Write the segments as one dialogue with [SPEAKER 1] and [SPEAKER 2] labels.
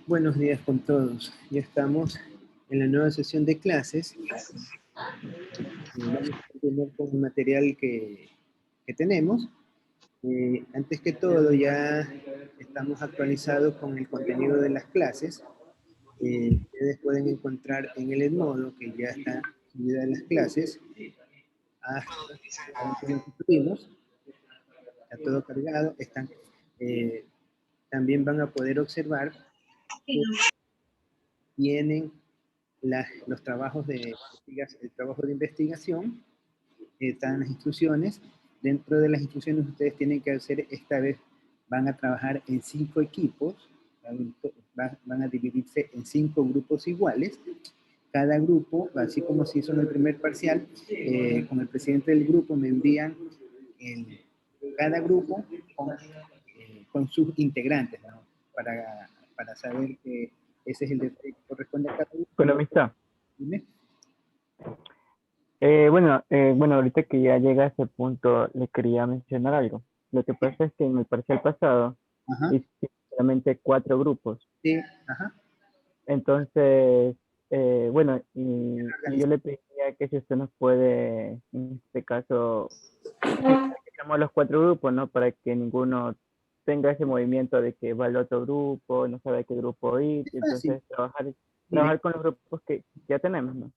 [SPEAKER 1] Buenos días con todos. Ya estamos en la nueva sesión de clases. Vamos a continuar con el material que tenemos. Antes que todo, ya estamos actualizados con el contenido de las clases. Ustedes pueden encontrar en el Edmodo, que ya está subida en las clases, hasta donde subimos. Está todo cargado. También van a poder observar que tienen los trabajos el trabajo de investigación, están las instrucciones. Dentro de las instrucciones ustedes tienen que hacer, esta vez van a trabajar en 5 equipos, van a dividirse en 5 grupos iguales. Cada grupo, así como se hizo en el primer parcial, con el presidente del grupo me envían cada grupo con sus integrantes, ¿no? para saber que ese es el que corresponde a cada grupo.
[SPEAKER 2] Con amistad.
[SPEAKER 1] Dime.
[SPEAKER 2] Bueno, ahorita que ya llega a ese punto, le quería mencionar algo. Lo que pasa es que en el parcial pasado hicimos solamente 4 grupos.
[SPEAKER 1] Sí, ajá.
[SPEAKER 2] Entonces, y yo le pediría que si usted nos puede, en este caso, hagamos los 4 grupos, ¿no? Para que ninguno tenga ese movimiento de que va al otro grupo, no sabe a qué grupo ir, entonces trabajar con los grupos que ya tenemos, ¿no?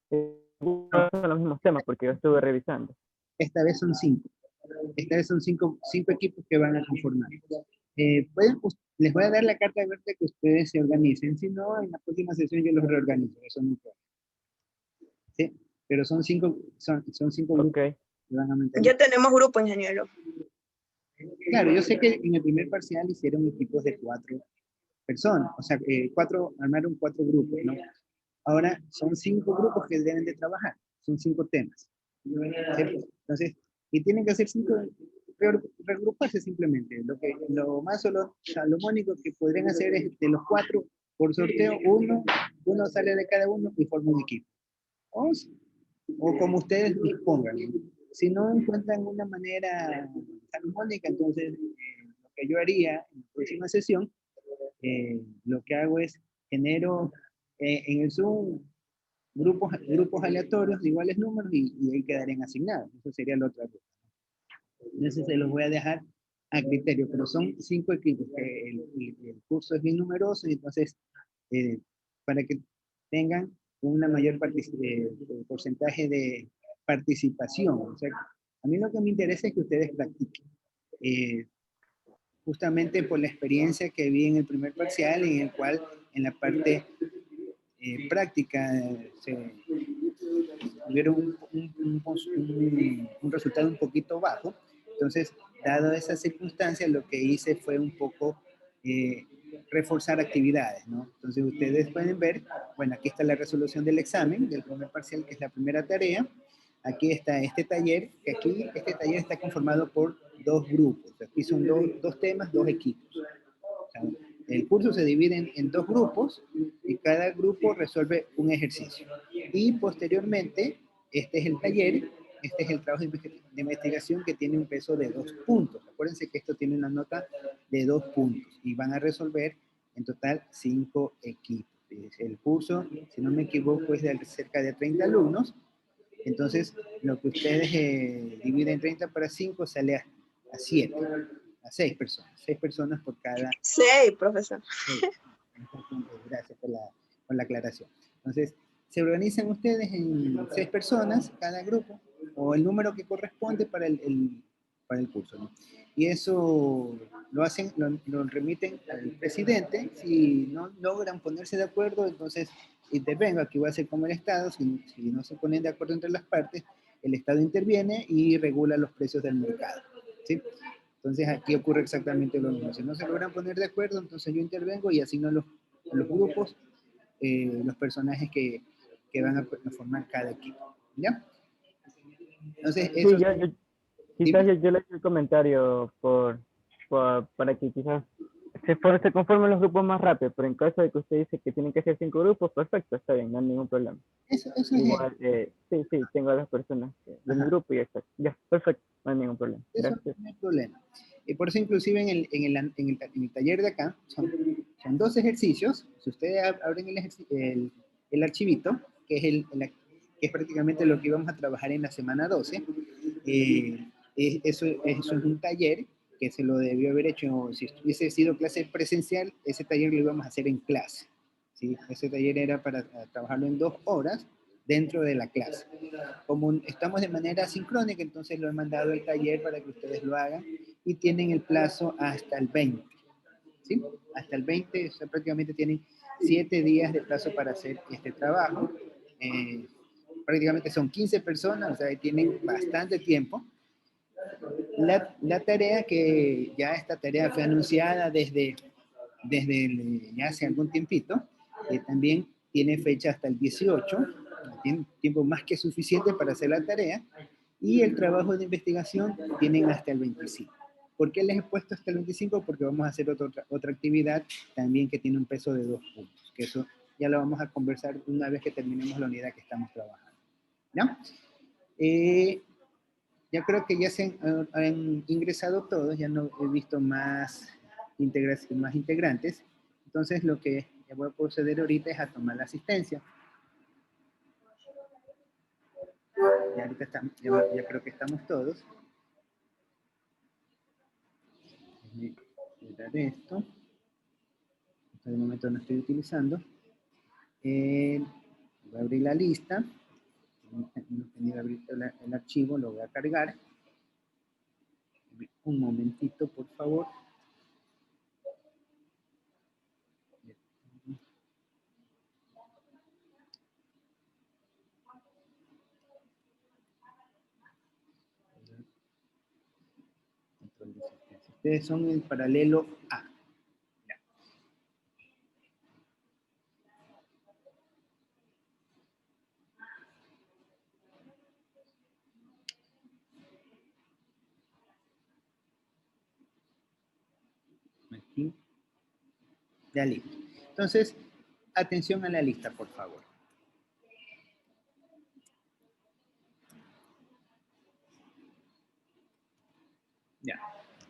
[SPEAKER 2] Son los mismos temas porque yo estuve revisando.
[SPEAKER 1] Esta vez son 5. Esta vez son 5 equipos que van a conformar. Les voy a dar la carta abierta que ustedes se organicen. Si no, en la próxima sesión yo los reorganizo. Eso no importa. ¿Sí? Pero son 5 grupos que van a mantener.
[SPEAKER 3] Ya tenemos grupo, ingeniero.
[SPEAKER 1] Claro, yo sé que en el primer parcial hicieron equipos de 4 personas. O sea, armaron 4 grupos, ¿no? Ahora son 5 grupos que deben de trabajar. Son 5 temas. ¿Cierto? Entonces, y tienen que hacer 5, regruparse simplemente. Lo más salomónico que podrían hacer es de los 4, por sorteo, uno sale de cada uno y forma un equipo. O como ustedes dispongan. Si no encuentran una manera salomónica, entonces lo que yo haría en la próxima sesión, lo que hago es genero en el Zoom grupos aleatorios de iguales números y ahí quedarían asignados. Eso sería la otra ruta. Entonces se los voy a dejar a criterio, pero son 5 equipos, que el curso es bien numeroso, y entonces para que tengan una mayor porcentaje de participación. O sea, a mí lo que me interesa es que ustedes practiquen. Justamente por la experiencia que vi en el primer parcial, en el cual en la parte práctica tuvieron un resultado un poquito bajo. Entonces, dado esa circunstancia, lo que hice fue un poco reforzar actividades, ¿no? Entonces, ustedes pueden ver, bueno, aquí está la resolución del examen, del primer parcial, que es la primera tarea. Aquí está este taller, que aquí este taller está conformado por 2 grupos. Aquí son 2 temas, 2 equipos. O sea, el curso se divide en 2 grupos y cada grupo resuelve un ejercicio. Y posteriormente, este es el taller, este es el trabajo de investigación, que tiene un peso de 2 puntos. Acuérdense que esto tiene una nota de 2 puntos y van a resolver en total 5 equipos. El curso, si no me equivoco, es de cerca de 30 alumnos. Entonces, lo que ustedes dividen 30 para 5 sale a 7. A 6 personas. 6 personas por cada...
[SPEAKER 3] 6, profesor.
[SPEAKER 1] 6. Gracias por la aclaración. Entonces, se organizan ustedes en 6 personas cada grupo, o el número que corresponde para el curso, ¿no? Y eso lo remiten al presidente. Si no logran ponerse de acuerdo, entonces intervengo. Aquí voy a hacer como el Estado. Si no se ponen de acuerdo entre las partes, el Estado interviene y regula los precios del mercado, ¿sí? Entonces aquí ocurre exactamente lo mismo. Si no se logran poner de acuerdo, entonces yo intervengo y asigno a los grupos los personajes que van a formar cada equipo. ¿Ya? Entonces, eso...
[SPEAKER 2] Sí, quizás yo le hice el comentario para que quizás se conformen los grupos más rápido, pero en caso de que usted dice que tienen que ser 5 grupos, perfecto, está bien, no hay ningún problema.
[SPEAKER 1] Eso
[SPEAKER 2] igual, sí, tengo a las personas de mi grupo y ya, perfecto, no hay ningún problema.
[SPEAKER 1] Gracias. Eso no hay problema. Y por eso inclusive en el taller de acá son Son 2 ejercicios. Si ustedes abren el archivito, que es, que es prácticamente lo que íbamos a trabajar en la semana 12, eso es un taller que se lo debió haber hecho, si hubiese sido clase presencial, ese taller lo íbamos a hacer en clase. ¿Sí? Ese taller era para trabajarlo en 2 horas dentro de la clase. Como estamos de manera sincrónica, entonces lo he mandado al taller para que ustedes lo hagan y tienen el plazo hasta el 20. ¿Sí? Hasta el 20, o sea, prácticamente tienen 7 días de plazo para hacer este trabajo. Prácticamente son 15 personas, o sea, tienen bastante tiempo. La tarea que ya esta tarea fue anunciada desde ya hace algún tiempito, también tiene fecha hasta el 18, tiene tiempo más que suficiente para hacer la tarea, y el trabajo de investigación tienen hasta el 25. ¿Por qué les he puesto hasta el 25? Porque vamos a hacer otra actividad también que tiene un peso de 2 puntos, que eso ya lo vamos a conversar una vez que terminemos la unidad que estamos trabajando. ¿Ya? Ya creo que ya se han ingresado todos, ya no he visto más integrantes. Entonces lo que ya voy a proceder ahorita es a tomar la asistencia. Ya ahorita estamos, ya creo que estamos todos. Voy a quitar esto. Hasta el momento no estoy utilizando. Voy a abrir la lista. No he tenido abrir el archivo, lo voy a cargar. Un momentito, por favor. Ustedes son el paralelo A. Ya. Aquí. Ya listo. Entonces, atención a la lista, por favor. Ya.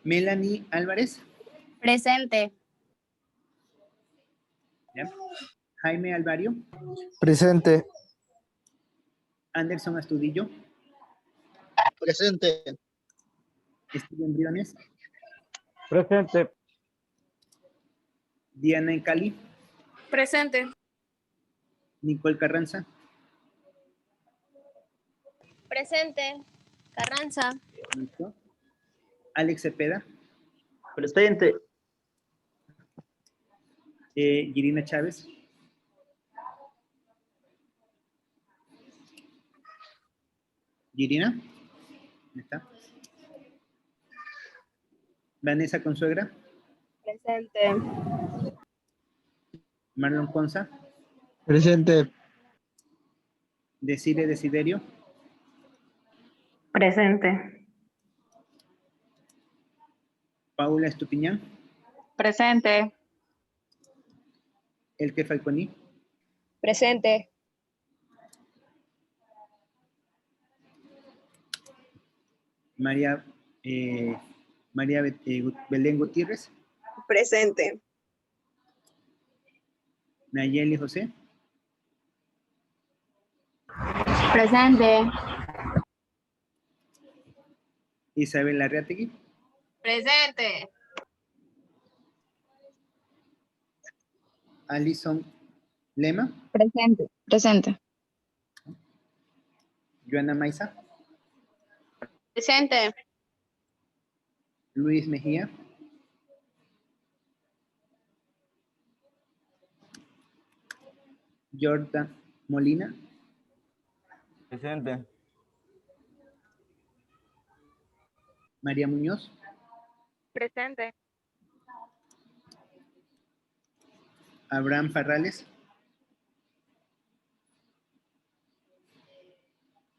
[SPEAKER 1] Melanie Álvarez.
[SPEAKER 4] Presente.
[SPEAKER 1] ¿Ya? Jaime Alvario.
[SPEAKER 5] Presente.
[SPEAKER 1] Anderson Astudillo.
[SPEAKER 5] Presente.
[SPEAKER 1] Steven Briones.
[SPEAKER 2] Presente.
[SPEAKER 1] Diana Encali.
[SPEAKER 3] Presente.
[SPEAKER 1] Nicole Carranza.
[SPEAKER 4] Presente. Carranza.
[SPEAKER 1] Listo. Alex Cepeda.
[SPEAKER 5] Presente.
[SPEAKER 1] Irina Chávez. Irina. ¿Dónde está? Vanessa Consuegra.
[SPEAKER 3] Presente.
[SPEAKER 1] Marlon Ponza.
[SPEAKER 5] Presente.
[SPEAKER 1] Desire Desiderio.
[SPEAKER 3] Presente.
[SPEAKER 1] Paula Estupiñán.
[SPEAKER 3] Presente.
[SPEAKER 1] Elke Falconi.
[SPEAKER 4] Presente.
[SPEAKER 1] María Belén Gutiérrez.
[SPEAKER 3] Presente.
[SPEAKER 1] Nayeli José.
[SPEAKER 4] Presente.
[SPEAKER 1] Isabel Arreategui.
[SPEAKER 4] Presente.
[SPEAKER 1] Alison Lema.
[SPEAKER 4] Presente. Presente.
[SPEAKER 1] Joana Maiza.
[SPEAKER 4] Presente.
[SPEAKER 1] Luis Mejía. Jordan Molina.
[SPEAKER 5] Presente.
[SPEAKER 1] María Muñoz.
[SPEAKER 3] Presente.
[SPEAKER 1] Abraham Parrales.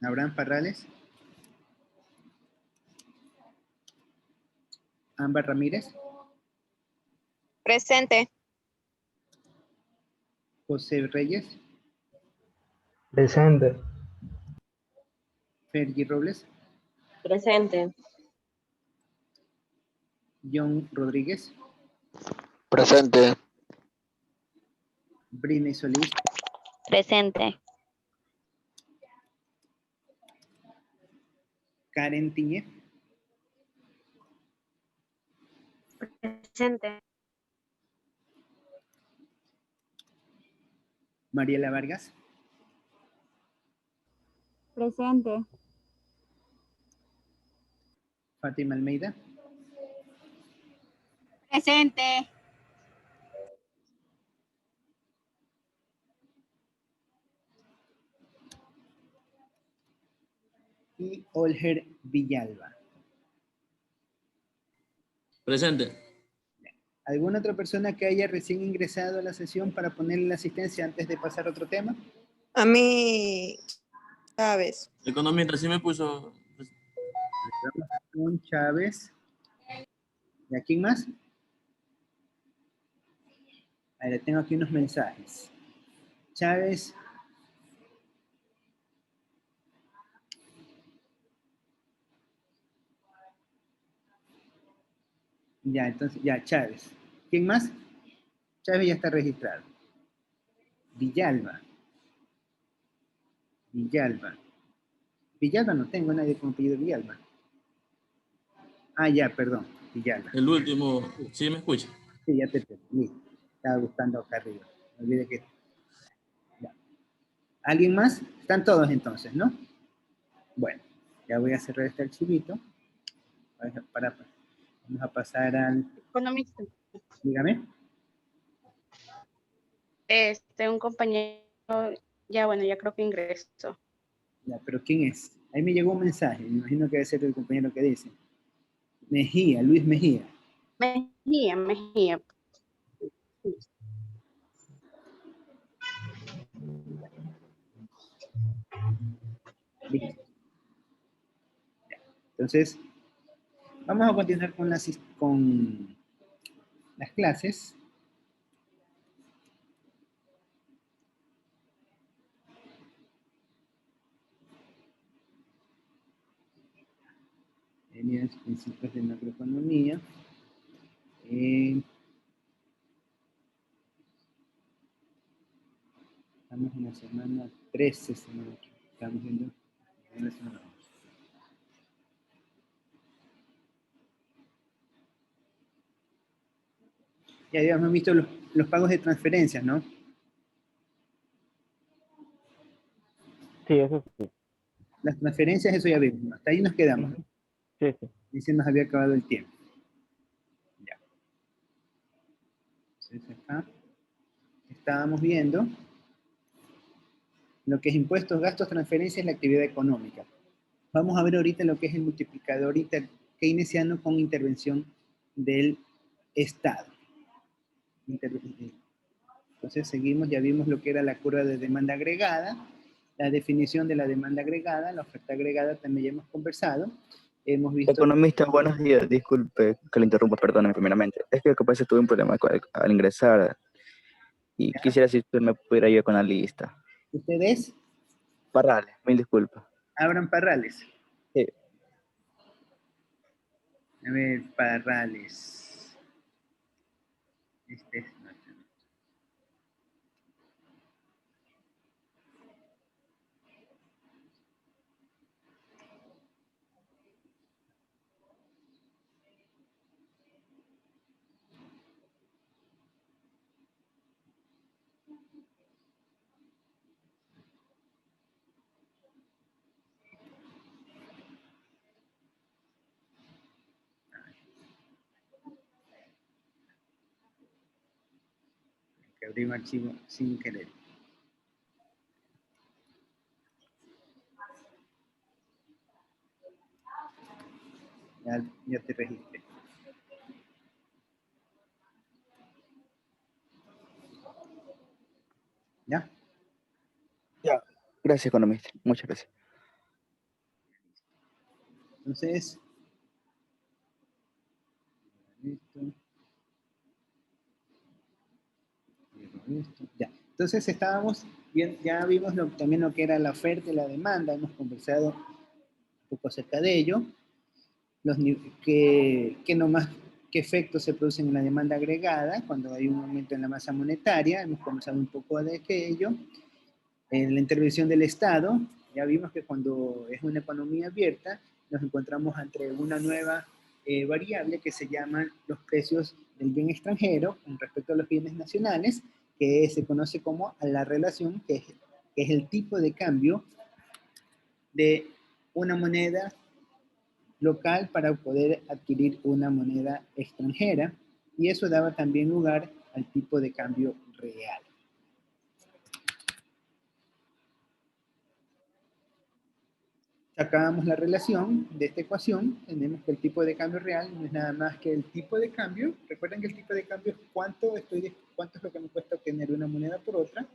[SPEAKER 1] Abraham Parrales. Ámbar Ramírez.
[SPEAKER 3] Presente.
[SPEAKER 1] José Reyes.
[SPEAKER 5] Presente.
[SPEAKER 1] Fergie Robles.
[SPEAKER 3] Presente.
[SPEAKER 1] John Rodríguez.
[SPEAKER 5] Presente.
[SPEAKER 1] Britney Solís,
[SPEAKER 4] Presente.
[SPEAKER 1] Karen Tiñe,
[SPEAKER 3] Presente.
[SPEAKER 1] Mariela Vargas,
[SPEAKER 4] Presente.
[SPEAKER 1] Fátima Almeida,
[SPEAKER 4] Presente.
[SPEAKER 1] y Olger Villalba.
[SPEAKER 6] Presente.
[SPEAKER 1] ¿Alguna otra persona que haya recién ingresado a la sesión para ponerle la asistencia antes de pasar a otro tema?
[SPEAKER 3] A mí, Chávez.
[SPEAKER 6] Economista, sí me puso.
[SPEAKER 1] Con Chávez. ¿Y a quién más? A ver, tengo aquí unos mensajes. Chávez. Ya, entonces, ya, Chávez. ¿Quién más? Chávez ya está registrado. Villalba. Villalba. Villalba no tengo nadie con apellido Villalba. Ah, ya, perdón. Villalba.
[SPEAKER 6] El último, ¿sí me escucha?
[SPEAKER 1] Sí, ya te perdí. Estaba buscando acá arriba. Me olvidé que... Ya. ¿Alguien más? Están todos entonces, ¿no? Bueno, ya voy a cerrar este archivito. Vamos a pasar al...
[SPEAKER 3] Economista.
[SPEAKER 1] Dígame.
[SPEAKER 3] Un compañero, ya bueno, ya creo que ingresó.
[SPEAKER 1] Ya, pero ¿quién es? Ahí me llegó un mensaje. Me imagino que debe ser el compañero que dice. Mejía, Luis Mejía.
[SPEAKER 3] Mejía.
[SPEAKER 1] Listo. Ya. Entonces, vamos a continuar con las clases. Líneas principios de macroeconomía. Estamos en la semana 13, estamos viendo en la semana 11. Ya habíamos visto los pagos de transferencias, ¿no?
[SPEAKER 2] Sí, eso sí.
[SPEAKER 1] Las transferencias, eso ya vimos. Hasta ahí nos quedamos. ¿No?
[SPEAKER 2] Sí, sí.
[SPEAKER 1] Y se nos había acabado el tiempo. Ya. Entonces acá estábamos viendo lo que es impuestos, gastos, transferencias y la actividad económica. Vamos a ver ahorita lo que es el multiplicador keynesiano con intervención del Estado. Entonces seguimos, ya vimos lo que era la curva de demanda agregada, la definición de la demanda agregada, la oferta agregada también ya hemos conversado. Hemos visto...
[SPEAKER 5] Economista, buenos días. Disculpe que le interrumpa, perdóneme primeramente. Es que capaz tuve un problema al ingresar y
[SPEAKER 1] ¿Ya?
[SPEAKER 5] quisiera si usted me pudiera ayudar con la lista.
[SPEAKER 1] ¿Ustedes?
[SPEAKER 5] Parrales, mil disculpas.
[SPEAKER 1] Abran Parrales.
[SPEAKER 5] Sí.
[SPEAKER 1] A ver, Parrales. Este es... Que abrí un archivo sin querer. Ya te registré. ¿Ya?
[SPEAKER 5] Ya. Gracias, economista. Muchas gracias.
[SPEAKER 1] Entonces, esto, ya. Entonces estábamos bien, ya vimos también lo que era la oferta y la demanda, hemos conversado un poco acerca de ello, qué efectos se producen en la demanda agregada cuando hay un aumento en la masa monetaria. Hemos conversado un poco de ello. En la intervención del Estado, ya vimos que cuando es una economía abierta, nos encontramos ante una nueva variable que se llaman los precios del bien extranjero con respecto a los bienes nacionales, que se conoce como la relación, que es el tipo de cambio de una moneda local para poder adquirir una moneda extranjera, y eso daba también lugar al tipo de cambio real. Sacábamos la relación de esta ecuación, tenemos que el tipo de cambio real no es nada más que el tipo de cambio. Recuerden que el tipo de cambio es cuánto es lo que me cuesta obtener una moneda por otra,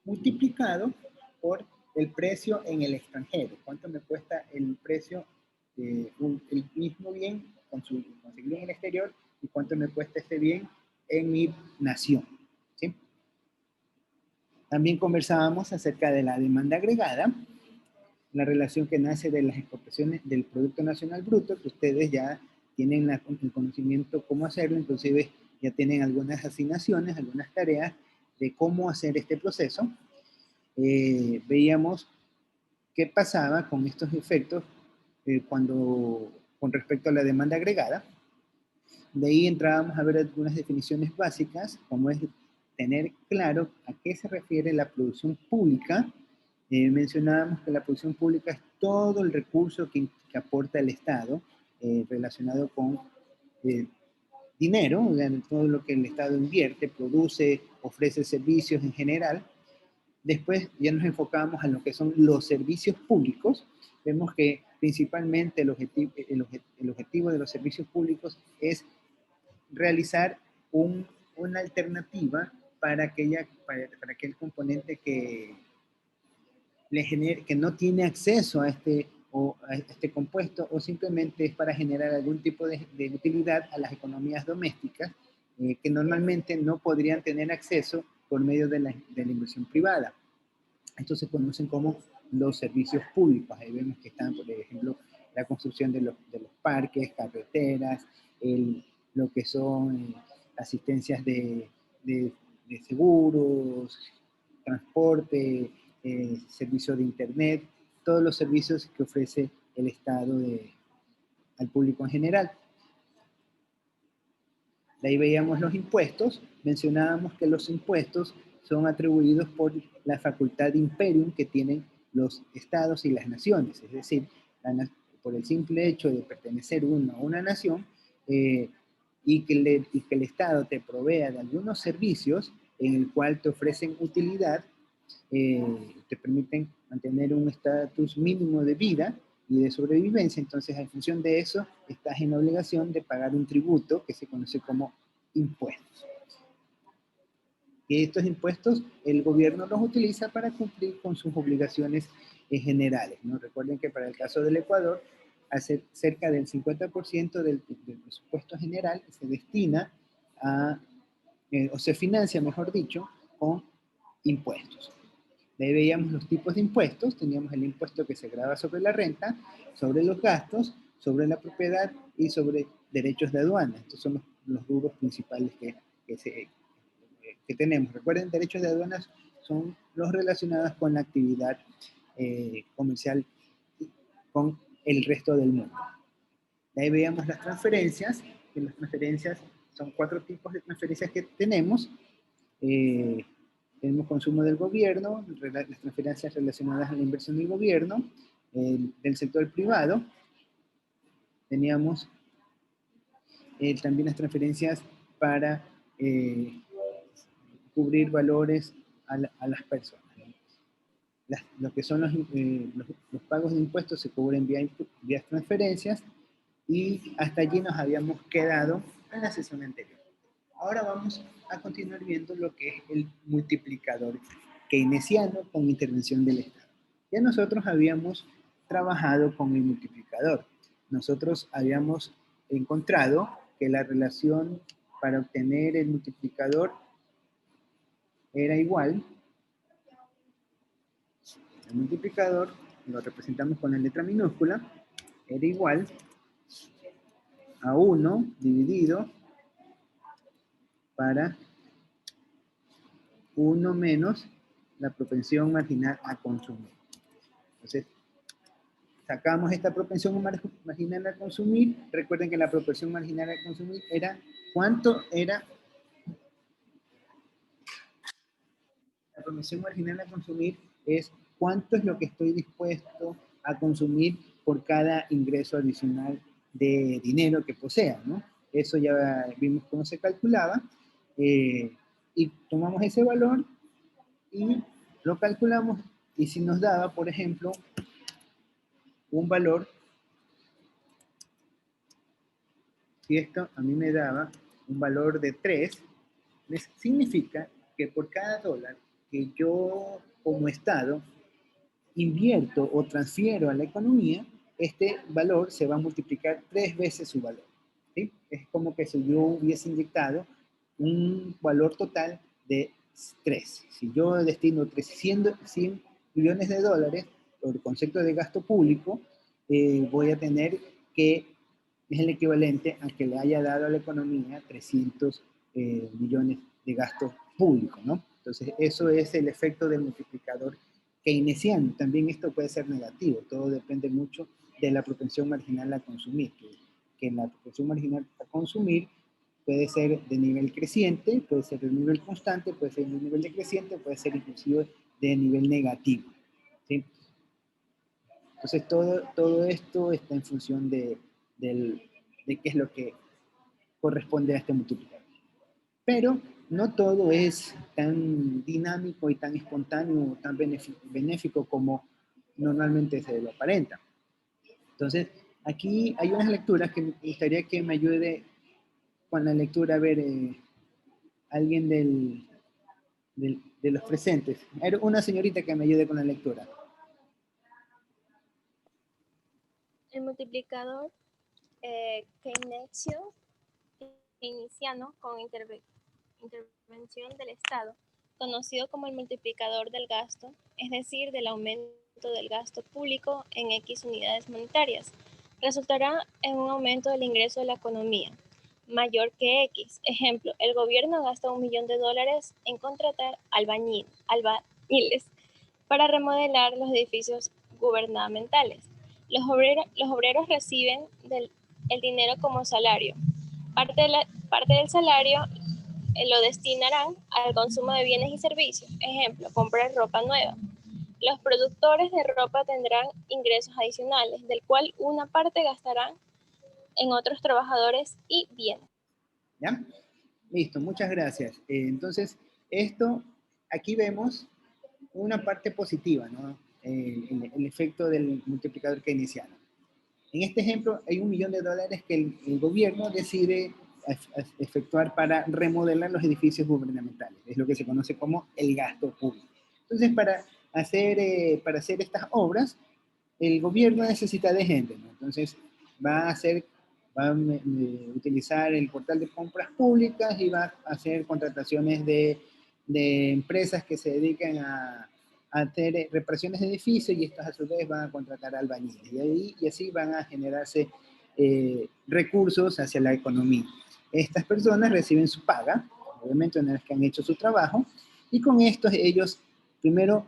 [SPEAKER 1] multiplicado por el precio en el extranjero. Cuánto me cuesta el precio de el mismo bien conseguido en el exterior y cuánto me cuesta este bien en mi nación. ¿Sí? También conversábamos acerca de la demanda agregada, la relación que nace de las exportaciones del Producto Nacional Bruto, que ustedes ya tienen el conocimiento cómo hacerlo, inclusive ya tienen algunas asignaciones, algunas tareas de cómo hacer este proceso. Veíamos qué pasaba con estos efectos con respecto a la demanda agregada. De ahí entrábamos a ver algunas definiciones básicas, como es tener claro a qué se refiere la producción pública. Mencionábamos que la producción pública es todo el recurso que aporta el Estado relacionado con dinero, o sea, todo lo que el Estado invierte, produce, ofrece servicios en general. Después ya nos enfocamos en lo que son los servicios públicos. Vemos que principalmente el objetivo de los servicios públicos es realizar una alternativa para aquel componente que no tiene acceso a este compuesto, o simplemente es para generar algún tipo de utilidad a las economías domésticas que normalmente no podrían tener acceso por medio de la inversión privada. Estos se conocen como los servicios públicos. Ahí vemos que están, por ejemplo, la construcción de los parques, carreteras, lo que son asistencias de seguros, transporte, servicio de internet, todos los servicios que ofrece el Estado al público en general. De ahí veíamos los impuestos. Mencionábamos que los impuestos son atribuidos por la facultad de imperium que tienen los estados y las naciones, es decir, por el simple hecho de pertenecer uno a una nación y que el Estado te provea de algunos servicios en el cual te ofrecen utilidad, te permiten mantener un estatus mínimo de vida y de sobrevivencia. Entonces, en función de eso, estás en obligación de pagar un tributo que se conoce como impuestos. Y estos impuestos el gobierno los utiliza para cumplir con sus obligaciones generales, ¿no? Recuerden que para el caso del Ecuador, cerca del 50% del presupuesto general se destina o se financia, mejor dicho, con impuestos. De ahí veíamos los tipos de impuestos. Teníamos el impuesto que se grava sobre la renta, sobre los gastos, sobre la propiedad y sobre derechos de aduana. Estos son los rubros principales que tenemos. Recuerden, derechos de aduanas son los relacionados con la actividad comercial con el resto del mundo. De ahí veíamos las transferencias, que las transferencias son 4 tipos de transferencias que tenemos. Tenemos consumo del gobierno, las transferencias relacionadas a la inversión del gobierno, del sector privado. Teníamos también las transferencias para cubrir valores a las personas. Lo que son los pagos de impuestos se cubren vía transferencias, y hasta allí nos habíamos quedado en la sesión anterior. Ahora vamos a continuar viendo lo que es el multiplicador keynesiano con intervención del Estado. Ya nosotros habíamos trabajado con el multiplicador. Nosotros habíamos encontrado que la relación para obtener el multiplicador era igual. El multiplicador lo representamos con la letra minúscula, era igual a 1 dividido para 1 menos la propensión marginal a consumir. Entonces, sacamos esta propensión marginal a consumir. Recuerden que la propensión marginal a consumir era, ¿cuánto era? La propensión marginal a consumir es cuánto es lo que estoy dispuesto a consumir por cada ingreso adicional de dinero que posea, ¿no? Eso ya vimos cómo se calculaba. Y tomamos ese valor y lo calculamos, y si nos daba, por ejemplo, un valor, si esto a mí me daba un valor de 3, significa que por cada dólar que yo como Estado invierto o transfiero a la economía, este valor se va a multiplicar 3 veces su valor, ¿sí? Es como que si yo hubiese inyectado un valor total de 3. Si yo destino 100 millones de dólares por concepto de gasto público, voy a tener que es el equivalente a que le haya dado a la economía 300 millones de gasto público, ¿no? Entonces, eso es el efecto del multiplicador keynesiano. También esto puede ser negativo, todo depende mucho de la propensión marginal a consumir, que la propensión marginal a consumir puede ser de nivel creciente, puede ser de nivel constante, puede ser de nivel decreciente, puede ser inclusive de nivel negativo, ¿sí? Entonces, todo esto está en función de qué es lo que corresponde a este multiplicador. Pero no todo es tan dinámico y tan espontáneo, tan benéfico como normalmente se lo aparenta. Entonces, aquí hay unas lecturas que me gustaría que me ayude con la lectura, a ver, alguien de los presentes. Una señorita que me ayude con la lectura.
[SPEAKER 7] El multiplicador keynesiano con intervención del Estado, conocido como el multiplicador del gasto, es decir, del aumento del gasto público en X unidades monetarias, resultará en un aumento del ingreso de la economía mayor que X. Ejemplo, el gobierno gasta $1 millón en contratar albañiles para remodelar los edificios gubernamentales. Los obreros reciben el dinero como salario. Parte del salario lo destinarán al consumo de bienes y servicios. Ejemplo, comprar ropa nueva. Los productores de ropa tendrán ingresos adicionales, del cual una parte gastarán en otros trabajadores y bienes.
[SPEAKER 1] ¿Ya? Listo, muchas gracias. Entonces, aquí vemos una parte positiva, ¿no? El efecto del multiplicador keynesiano. En este ejemplo, hay $1 millón que el gobierno decide efectuar para remodelar los edificios gubernamentales. Es lo que se conoce como el gasto público. Entonces, para hacer estas obras, el gobierno necesita de gente, ¿no? Entonces, va a utilizar el portal de compras públicas y va a hacer contrataciones de empresas que se dedican a hacer reparaciones de edificios, y estas a su vez van a contratar albañiles. Y así van a generarse recursos hacia la economía. Estas personas reciben su paga, obviamente una vez que han hecho su trabajo, y con esto ellos primero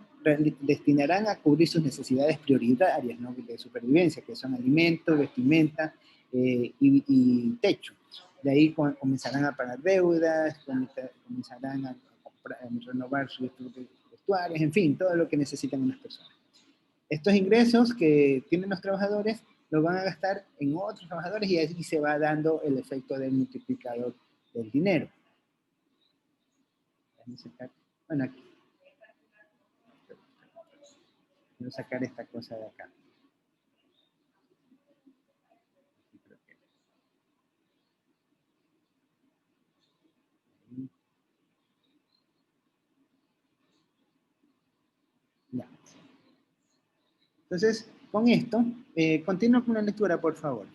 [SPEAKER 1] destinarán a cubrir sus necesidades prioritarias, ¿no?, de supervivencia, que son alimento, vestimenta y techo. De ahí comenzarán a pagar deudas, comenzarán a renovar sus vestuarios, en fin, todo lo que necesitan unas personas. Estos ingresos que tienen los trabajadores los van a gastar en otros trabajadores, y así se va dando el efecto del multiplicador del dinero. Bueno, aquí. Voy a sacar esta cosa de acá. Ya. Entonces, con esto, continúo con la lectura, por favor.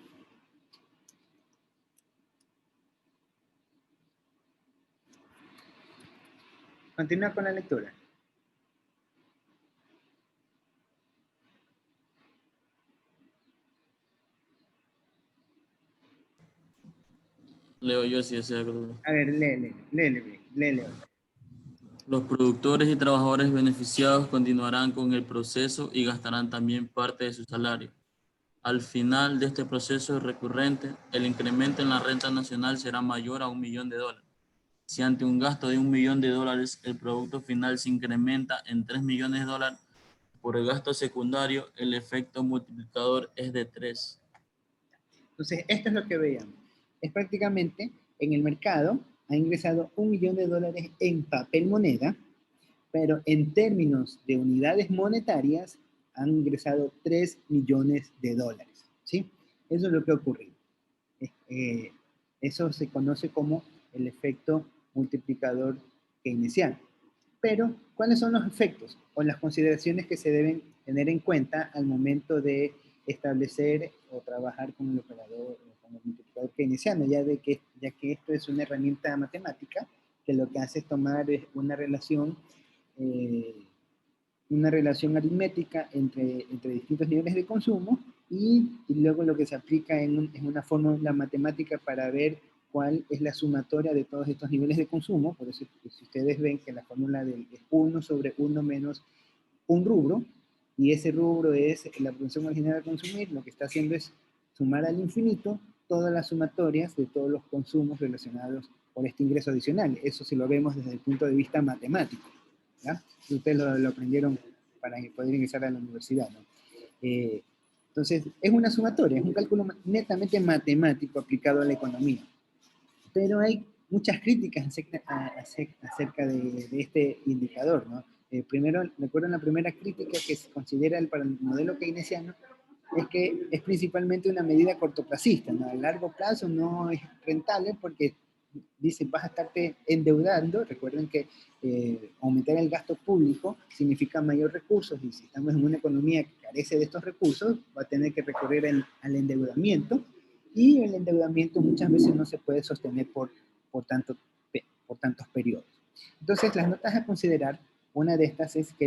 [SPEAKER 1] Continúa con la lectura.
[SPEAKER 6] Leo yo si desea. Cruz.
[SPEAKER 1] A ver, léele.
[SPEAKER 6] Los productores y trabajadores beneficiados continuarán con el proceso y gastarán también parte de su salario. Al final de este proceso recurrente, el incremento en la renta nacional será mayor a $1 millón. Si ante un gasto de $1 millón, el producto final se incrementa en $3 millones por el gasto secundario, el efecto multiplicador es de 3.
[SPEAKER 1] Entonces, esto es lo que veíamos. Es prácticamente, en el mercado, ha ingresado $1 millón en papel moneda, pero en términos de unidades monetarias, han ingresado $3 millones, ¿sí? Eso es lo que ha ocurrido. Eso se conoce como el efecto multiplicador keynesiano. Pero, ¿cuáles son los efectos o las consideraciones que se deben tener en cuenta al momento de establecer o trabajar con el operador o con el multiplicador keynesiano, ya que esto es una herramienta matemática que lo que hace es tomar una relación aritmética entre distintos niveles de consumo y luego lo que se aplica es una fórmula matemática para ver cuál es la sumatoria de todos estos niveles de consumo. Por eso, si ustedes ven que la fórmula es 1 sobre 1 menos un rubro, y ese rubro es la producción marginal a consumir, lo que está haciendo es sumar al infinito todas las sumatorias de todos los consumos relacionados con este ingreso adicional. Eso si lo vemos desde el punto de vista matemático, ¿ya? Ustedes lo aprendieron para poder ingresar a la universidad, ¿no? Entonces, es una sumatoria, es un cálculo netamente matemático aplicado a la economía. Pero hay muchas críticas acerca de este indicador, ¿no? Primero, recuerden la primera crítica que se considera para el modelo keynesiano, es que es principalmente una medida cortoplacista, ¿no? A largo plazo no es rentable porque dicen vas a estarte endeudando. Recuerden que aumentar el gasto público significa mayor recursos, y si estamos en una economía que carece de estos recursos, va a tener que recurrir al endeudamiento, y el endeudamiento muchas veces no se puede sostener por tantos periodos. Entonces, las notas a considerar, una de estas es que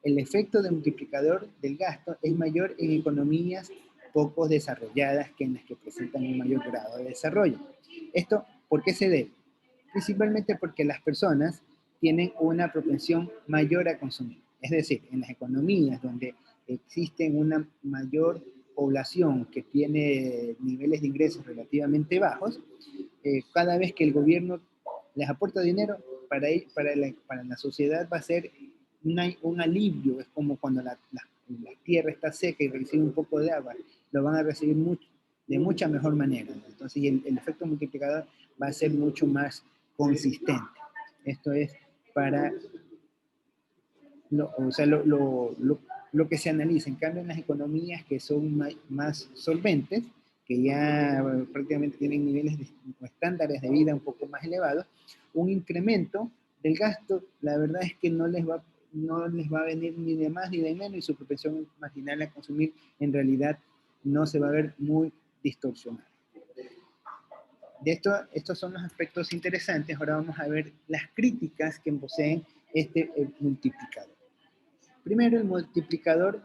[SPEAKER 1] el efecto de multiplicador del gasto es mayor en economías poco desarrolladas que en las que presentan un mayor grado de desarrollo. ¿Esto por qué se debe? Principalmente porque las personas tienen una propensión mayor a consumir. Es decir, en las economías donde existen una mayor población que tiene niveles de ingresos relativamente bajos, cada vez que el gobierno les aporta dinero, para la sociedad va a ser un alivio. Es como cuando la tierra está seca y recibe un poco de agua, lo van a recibir de mucha mejor manera, ¿no? Entonces el efecto multiplicador va a ser mucho más consistente. Esto es para lo que se analiza. En cambio, en las economías que son más solventes, que ya prácticamente tienen niveles o estándares de vida un poco más elevados, un incremento del gasto, la verdad es que no les va a venir ni de más ni de menos, y su propensión marginal a consumir en realidad no se va a ver muy distorsionada. Estos son los aspectos interesantes. Ahora vamos a ver las críticas que poseen este multiplicador. Primero, el multiplicador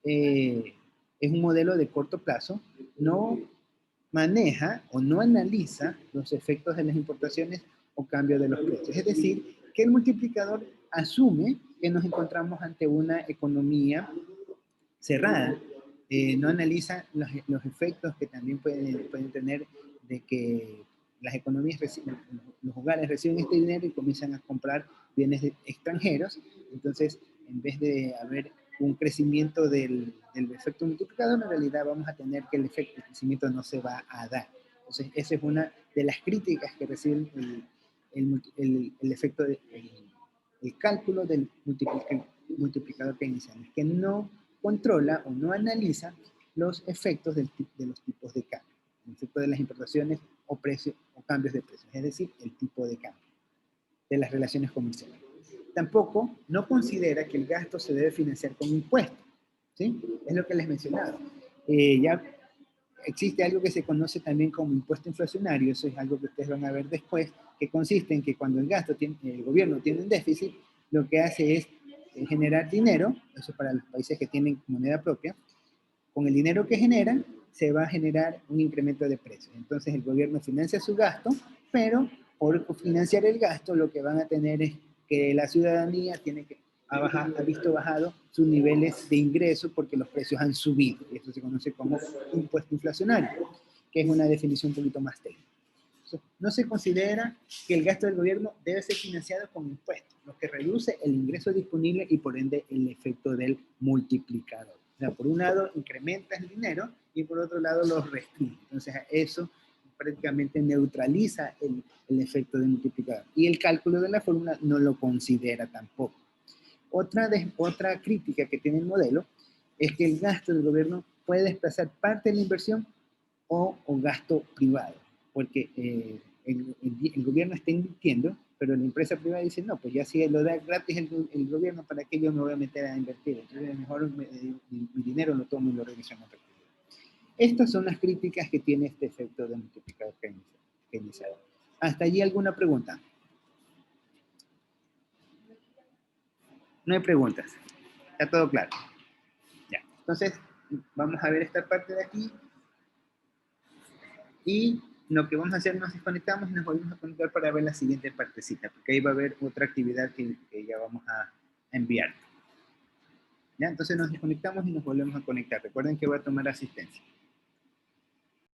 [SPEAKER 1] es un modelo de corto plazo, no maneja o no analiza los efectos de las importaciones o cambio de los precios. Es decir, que el multiplicador asume que nos encontramos ante una economía cerrada, no analiza los efectos que también pueden tener de que las economías los hogares reciben este dinero y comienzan a comprar bienes extranjeros. Entonces, en vez de haber un crecimiento del efecto multiplicador, en realidad vamos a tener que el crecimiento no se va a dar. Entonces, esa es una de las críticas que recibe el efecto el cálculo del multiplicador keynesiano, que no controla o no analiza los efectos de los tipos de cambio, el efecto de las importaciones o cambios de precios, es decir, el tipo de cambio de las relaciones comerciales. Tampoco no considera que el gasto se debe financiar con impuestos, ¿sí? Es lo que les mencionaba. Ya existe algo que se conoce también como impuesto inflacionario. Eso es algo que ustedes van a ver después, que consiste en que cuando el gobierno tiene un déficit, lo que hace es generar dinero. Eso es para los países que tienen moneda propia. Con el dinero que generan, se va a generar un incremento de precios. Entonces el gobierno financia su gasto, pero por financiar el gasto lo que van a tener es que la ciudadanía ha visto bajado sus niveles de ingreso porque los precios han subido. Y esto se conoce como impuesto inflacionario, que es una definición un poquito más técnica. No se considera que el gasto del gobierno debe ser financiado con impuestos, lo que reduce el ingreso disponible y por ende el efecto del multiplicador. O sea, por un lado incrementas el dinero y por otro lado los restringe. Entonces eso prácticamente neutraliza el efecto del multiplicador. Y el cálculo de la fórmula no lo considera tampoco. Otra crítica que tiene el modelo es que el gasto del gobierno puede desplazar parte de la inversión o gasto privado, porque el gobierno está invirtiendo, pero la empresa privada dice, no, pues ya si lo da gratis el gobierno, ¿para qué yo me voy a meter a invertir? Entonces mejor mi dinero lo tomo y lo regreso a otra actividad. Estas son las críticas que tiene este efecto de multiplicador keynesiano. ¿Hasta allí alguna pregunta? No hay preguntas. Está todo claro. Ya. Entonces, vamos a ver esta parte de aquí. Y lo que vamos a hacer, nos desconectamos y nos volvemos a conectar para ver la siguiente partecita, porque ahí va a haber otra actividad que ya vamos a enviar. ¿Ya? Entonces nos desconectamos y nos volvemos a conectar. Recuerden que voy a tomar asistencia.